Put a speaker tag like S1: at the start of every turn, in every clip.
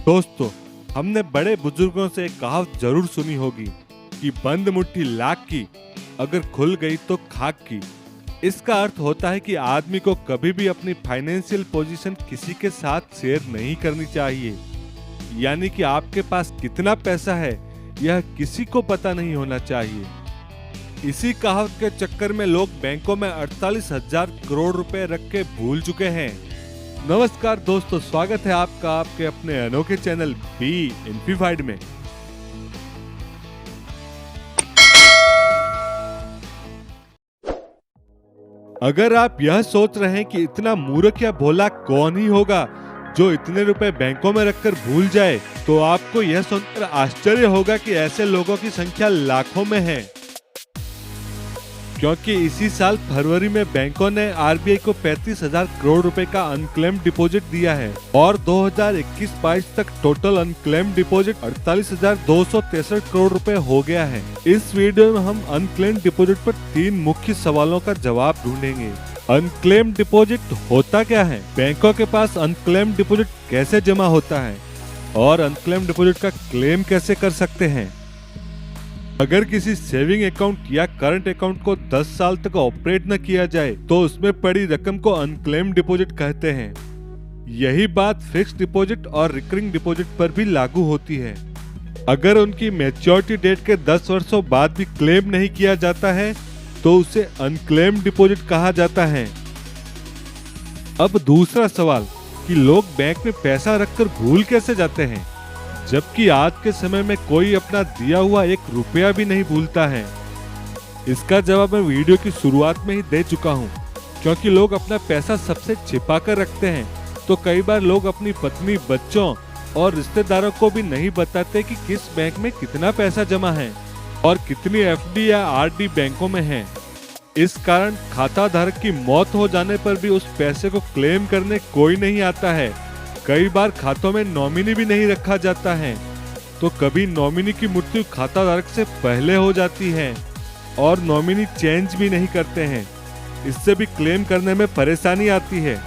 S1: दोस्तों, हमने बड़े बुजुर्गों से एक कहावत जरूर सुनी होगी कि बंद मुट्ठी लाख की, अगर खुल गई तो खाक की। इसका अर्थ होता है कि आदमी को कभी भी अपनी फाइनेंशियल पोजीशन किसी के साथ शेयर नहीं करनी चाहिए। यानी कि आपके पास कितना पैसा है यह किसी को पता नहीं होना चाहिए। इसी कहावत के चक्कर में लोग बैंकों में 48,000 करोड़ रुपए रख के भूल चुके हैं। नमस्कार दोस्तों, स्वागत है आपका आपके अपने अनोखे चैनल बी इन्फीफाइड में। अगर आप यह सोच रहे हैं कि इतना मूर्ख या भोला कौन ही होगा जो इतने रुपए बैंकों में रखकर भूल जाए, तो आपको यह सुनकर आश्चर्य होगा कि ऐसे लोगों की संख्या लाखों में है। क्योंकि इसी साल फरवरी में बैंकों ने आरबीआई को 35,000 करोड़ रुपए का अनक्लेम्ड डिपॉजिट दिया है और 2021-22 तक टोटल अनक्लेम्ड डिपॉजिट 48,263 करोड़ रुपए हो गया है। इस वीडियो में हम अनक्लेम्ड डिपॉजिट पर 3 मुख्य सवालों का जवाब ढूंढेंगे। अनक्लेम्ड डिपॉजिट होता क्या है, बैंकों के पास अनक्लेम्ड डिपॉजिट कैसे जमा होता है और अनक्लेम्ड डिपॉजिट का क्लेम कैसे कर सकते हैं। अगर किसी सेविंग अकाउंट या करंट अकाउंट को 10 साल तक ऑपरेट न किया जाए तो उसमें पड़ी रकम को अनक्लेम्ड डिपॉजिट कहते हैं। यही बात फिक्स्ड डिपॉजिट और रिकरिंग डिपॉजिट पर भी लागू होती है। अगर उनकी मैच्योरिटी डेट के 10 वर्षों बाद भी क्लेम नहीं किया जाता है तो उसे अनक्लेम्ड डिपॉजिट कहा जाता है। अब दूसरा सवाल कि लोग बैंक में पैसा रखकर भूल कैसे जाते हैं, जबकि आज के समय में कोई अपना दिया हुआ 1 रुपया भी नहीं भूलता है। इसका जवाब मैं वीडियो की शुरुआत में ही दे चुका हूँ। क्योंकि लोग अपना पैसा सबसे छिपा कर रखते हैं, तो कई बार लोग अपनी पत्नी, बच्चों और रिश्तेदारों को भी नहीं बताते कि किस बैंक में कितना पैसा जमा है और कितनी एफडी या आरडी बैंकों में है। इस कारण खाता धारक की मौत हो जाने पर भी उस पैसे को क्लेम करने कोई नहीं आता है। कई बार खातों में नॉमिनी भी नहीं रखा जाता है, तो कभी नॉमिनी की मृत्यु खाता धारक से पहले हो जाती है और नॉमिनी चेंज भी नहीं करते हैं। इससे भी क्लेम करने में परेशानी आती है।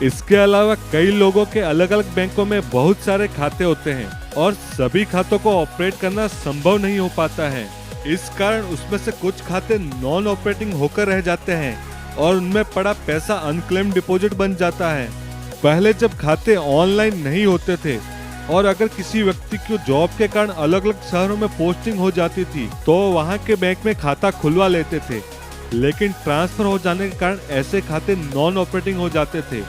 S1: इसके अलावा कई लोगों के अलग अलग बैंकों में बहुत सारे खाते होते हैं और सभी खातों को ऑपरेट करना संभव नहीं हो पाता है। इस कारण उसमें से कुछ खाते नॉन ऑपरेटिंग होकर रह जाते हैं और उनमें पड़ा पैसा अनक्लेम्ड डिपॉजिट बन जाता है। पहले जब खाते ऑनलाइन नहीं होते थे और अगर किसी व्यक्ति को जॉब के कारण अलग अलग शहरों में पोस्टिंग हो जाती थी तो वहां के बैंक में खाता खुलवा लेते थे, लेकिन ट्रांसफर हो जाने के कारण ऐसे खाते नॉन ऑपरेटिंग हो जाते थे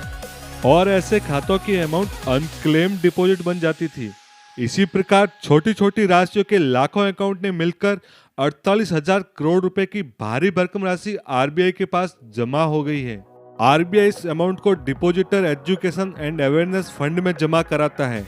S1: और ऐसे खातों की अमाउंट अनक्लेम्ड डिपॉजिट बन जाती थी। इसी प्रकार छोटी छोटी राशियों के लाखों अकाउंट ने मिलकर 48,000 करोड़ रुपए की भारी भरकम राशि आरबीआई के पास जमा हो गई है। आरबीआई इस अमाउंट को depositor education and awareness fund में जमा कराता है,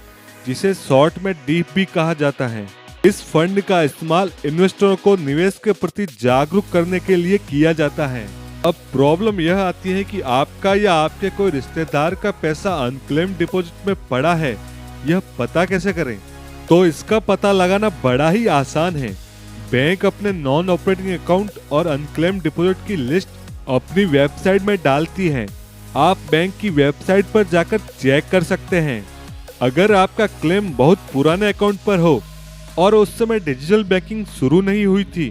S1: जिसे शॉर्ट में डीप भी कहा जाता है। इस फंड का इस्तेमाल इन्वेस्टरों को निवेश के प्रति जागरूक करने के लिए किया जाता है। अब प्रॉब्लम यह आती है कि आपका या आपके कोई रिश्तेदार का पैसा अनक्लेम्ड डिपॉजिट में पड़ा है, यह पता कैसे करें? तो इसका पता लगाना बड़ा ही आसान है। बैंक अपने नॉन ऑपरेटिंग अकाउंट और अनक्लेम्ड डिपॉजिट की लिस्ट अपनी वेबसाइट में डालती है। आप बैंक की वेबसाइट पर जाकर चेक कर सकते हैं। अगर आपका क्लेम बहुत पुराने अकाउंट पर हो और उस समय डिजिटल बैंकिंग शुरू नहीं हुई थी,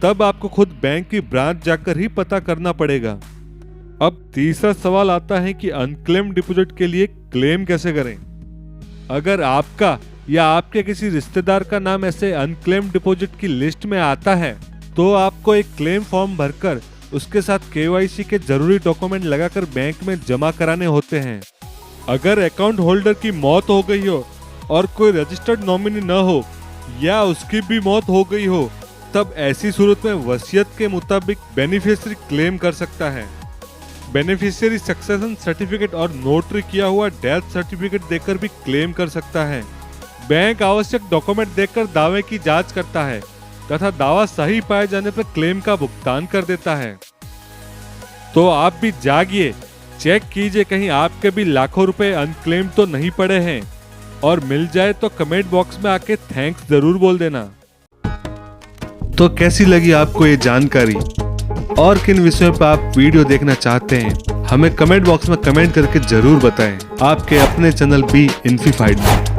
S1: तब आपको खुद बैंक की ब्रांच जाकर ही पता करना पड़ेगा। अब तीसरा सवाल आता है कि अनक्लेम्ड डिपॉजिट के लिए क्लेम कैसे करें। अगर आपका या आपके किसी रिश्तेदार का नाम ऐसे अनक्लेम्ड डिपॉजिट की लिस्ट में आता है तो आपको एक क्लेम फॉर्म भरकर उसके साथ केवाईसी के जरूरी डॉक्यूमेंट लगाकर बैंक में जमा कराने होते हैं। अगर अकाउंट होल्डर की मौत हो गई हो और कोई रजिस्टर्ड नॉमिनी न हो या उसकी भी मौत हो गई हो, तब ऐसी सूरत में वसीयत के मुताबिक बेनिफिशियरी क्लेम कर सकता है। बेनिफिशियरी सक्सेशन सर्टिफिकेट और नोटरी किया हुआ डेथ सर्टिफिकेट देकर भी क्लेम कर सकता है। बैंक आवश्यक डॉक्यूमेंट देकर दावे की जांच करता है तथा दावा सही पाए जाने पर क्लेम का भुगतान कर देता है। तो आप भी जागिए, चेक कीजिए कहीं आपके भी लाखों रुपए अनक्लेम्ड तो नहीं पड़े हैं, और मिल जाए तो कमेंट बॉक्स में आके थैंक्स जरूर बोल देना। तो कैसी लगी आपको ये जानकारी और किन विषयों पर आप वीडियो देखना चाहते हैं, हमें कमेंट बॉक्स में कमेंट करके जरूर बताएं। आपके अपने चैनल बी इन्फीफाइड में।